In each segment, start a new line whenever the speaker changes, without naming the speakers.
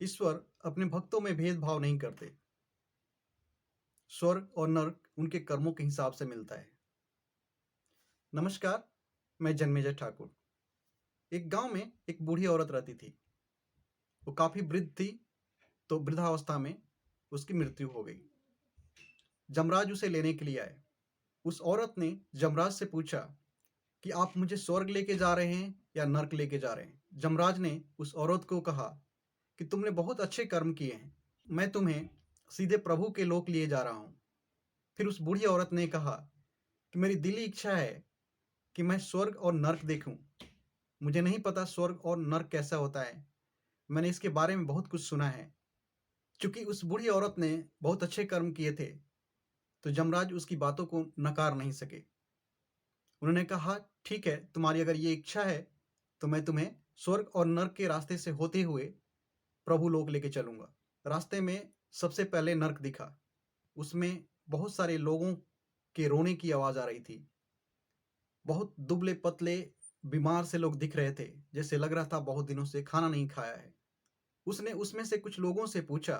ईश्वर अपने भक्तों में भेदभाव नहीं करते। स्वर्ग और नर्क उनके कर्मों के हिसाब से मिलता है। नमस्कार, मैं जन्मेजय ठाकुर। एक गांव में एक बूढ़ी औरत रहती थी। वो काफी वृद्ध थी, तो वृद्धावस्था में उसकी मृत्यु हो गई। जमराज उसे लेने के लिए आए। उस औरत ने जमराज से पूछा कि आप मुझे स्वर्ग लेके जा रहे हैं या नर्क लेके जा रहे हैं। जमराज ने उस औरत को कहा कि तुमने बहुत अच्छे कर्म किए हैं, मैं तुम्हें सीधे प्रभु के लोक लिए जा रहा हूं। फिर उस बूढ़ी औरत ने कहा कि मेरी दिली इच्छा है कि मैं स्वर्ग और नर्क देखूं। मुझे नहीं पता स्वर्ग और नर्क कैसा होता है, मैंने इसके बारे में बहुत कुछ सुना है। चूंकि उस बूढ़ी औरत ने बहुत अच्छे कर्म किए थे, तो जमराज उसकी बातों को नकार नहीं सके। उन्होंने कहा, ठीक है, तुम्हारी अगर ये इच्छा है तो मैं तुम्हें स्वर्ग और नर्क के रास्ते से होते हुए प्रभु लोक लेके चलूंगा। रास्ते में सबसे पहले नर्क दिखा। उसमें बहुत सारे लोगों के रोने की आवाज आ रही थी। बहुत दुबले पतले बीमार से लोग दिख रहे थे, जैसे लग रहा था बहुत दिनों से खाना नहीं खाया है। उसने उसमें से कुछ लोगों से पूछा,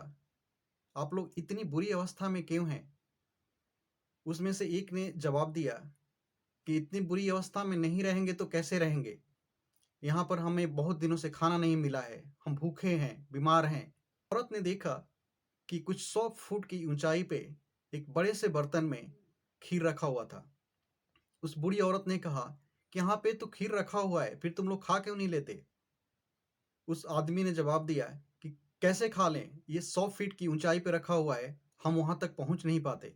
आप लोग इतनी बुरी अवस्था में क्यों हैं? उसमें से एक ने जवाब दिया कि इतनी बुरी अवस्था में नहीं रहेंगे तो कैसे रहेंगे? यहाँ पर हमें बहुत दिनों से खाना नहीं मिला है, हम भूखे हैं, बीमार हैं। औरत ने देखा कि कुछ 100 फुट की ऊंचाई पे एक बड़े से बर्तन में खीर रखा हुआ था। उस बूढ़ी औरत ने कहा कि यहाँ पे तो खीर रखा हुआ है, फिर तुम लोग खा क्यों नहीं लेते? उस आदमी ने जवाब दिया कि कैसे खा लें, ये 100 फीट की ऊंचाई पे रखा हुआ है, हम वहां तक पहुंच नहीं पाते।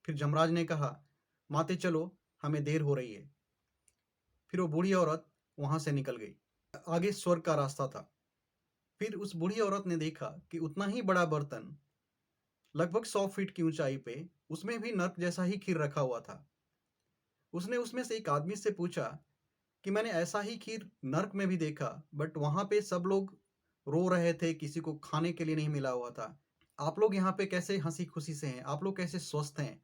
फिर जमराज ने कहा, माते चलो, हमें देर हो रही है। फिर वो बूढ़ी औरत वहां से निकल गई। आगे स्वर्ग का रास्ता था। फिर उस बूढ़ी औरत ने देखा कि उतना ही बड़ा बर्तन, लगभग 100 फीट की ऊंचाई पे, उसमें भी नर्क जैसा ही खीर रखा हुआ था। उसने उसमें से एक आदमी से पूछा कि मैंने ऐसा ही खीर नर्क में भी देखा, बट वहां पे सब लोग रो रहे थे, किसी को खाने के लिए नहीं मिला हुआ था। आप लोग यहाँ पे कैसे हंसी खुशी से हैं? आप लोग कैसे स्वस्थ हैं?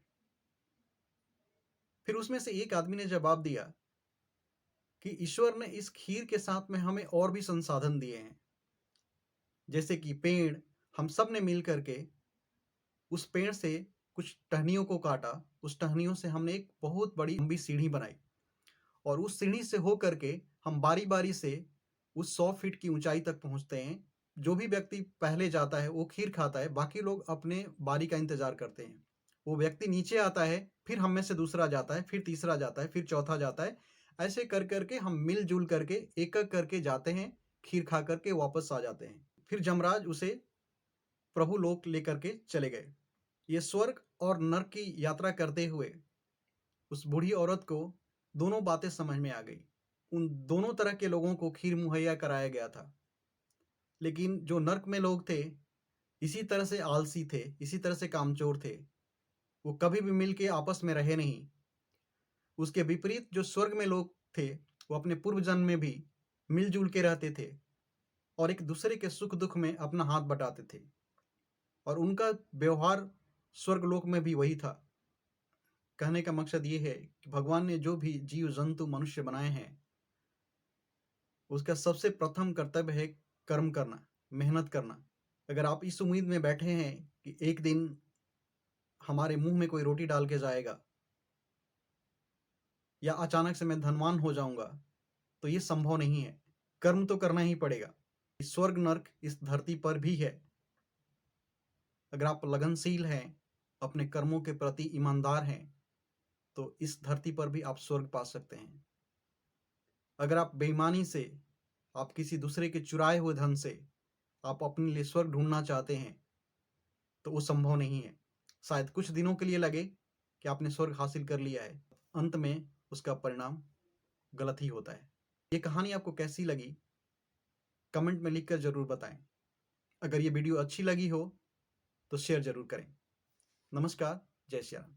फिर उसमें से एक आदमी ने जवाब दिया कि ईश्वर ने इस खीर के साथ में हमें और भी संसाधन दिए हैं, जैसे कि पेड़। हम सब ने मिल करके उस पेड़ से कुछ टहनियों को काटा। उस टहनियों से हमने एक बहुत बड़ी लंबी सीढ़ी बनाई, और उस सीढ़ी से हो करके हम बारी बारी से उस 100 फीट की ऊंचाई तक पहुंचते हैं। जो भी व्यक्ति पहले जाता है वो खीर खाता है, बाकी लोग अपने बारी का इंतजार करते हैं। वो व्यक्ति नीचे आता है, फिर हम में से दूसरा जाता है, फिर तीसरा जाता है, फिर चौथा जाता है। ऐसे कर करके हम मिलजुल करके एक एक करके जाते हैं, खीर खा करके वापस आ जाते हैं। फिर जमराज उसे प्रभु लोक लेकर के चले गए। ये स्वर्ग और नर्क की यात्रा करते हुए उस बूढ़ी औरत को दोनों बातें समझ में आ गई। उन दोनों तरह के लोगों को खीर मुहैया कराया गया था, लेकिन जो नर्क में लोग थे, इसी तरह से आलसी थे, इसी तरह से कामचोर थे। वो कभी भी मिल के आपस में रहे नहीं। उसके विपरीत जो स्वर्ग में लोग थे, वो अपने पूर्व जन्म में भी मिलजुल के रहते थे और एक दूसरे के सुख दुख में अपना हाथ बटाते थे, और उनका व्यवहार स्वर्गलोक में भी वही था। कहने का मकसद ये है कि भगवान ने जो भी जीव जंतु मनुष्य बनाए हैं, उसका सबसे प्रथम कर्तव्य है कर्म करना, मेहनत करना। अगर आप इस उम्मीद में बैठे हैं कि एक दिन हमारे मुंह में कोई रोटी डाल के जाएगा या अचानक से मैं धनवान हो जाऊंगा, तो ये संभव नहीं है। कर्म तो करना ही पड़ेगा। स्वर्ग नर्क इस धरती पर भी है। अगर आप लगनशील हैं, अपने कर्मों के प्रति ईमानदार हैं, तो इस धरती पर भी आप स्वर्ग पा सकते हैं। अगर आप बेईमानी से, आप किसी दूसरे के चुराए हुए धन से आप अपने लिए स्वर्ग ढूंढना चाहते हैं, तो वो संभव नहीं है। शायद कुछ दिनों के लिए लगे कि आपने स्वर्ग हासिल कर लिया है, अंत में उसका परिणाम गलत ही होता है। ये कहानी आपको कैसी लगी, कमेंट में लिखकर जरूर बताएं। अगर ये वीडियो अच्छी लगी हो तो शेयर जरूर करें। नमस्कार, जय श्री राम।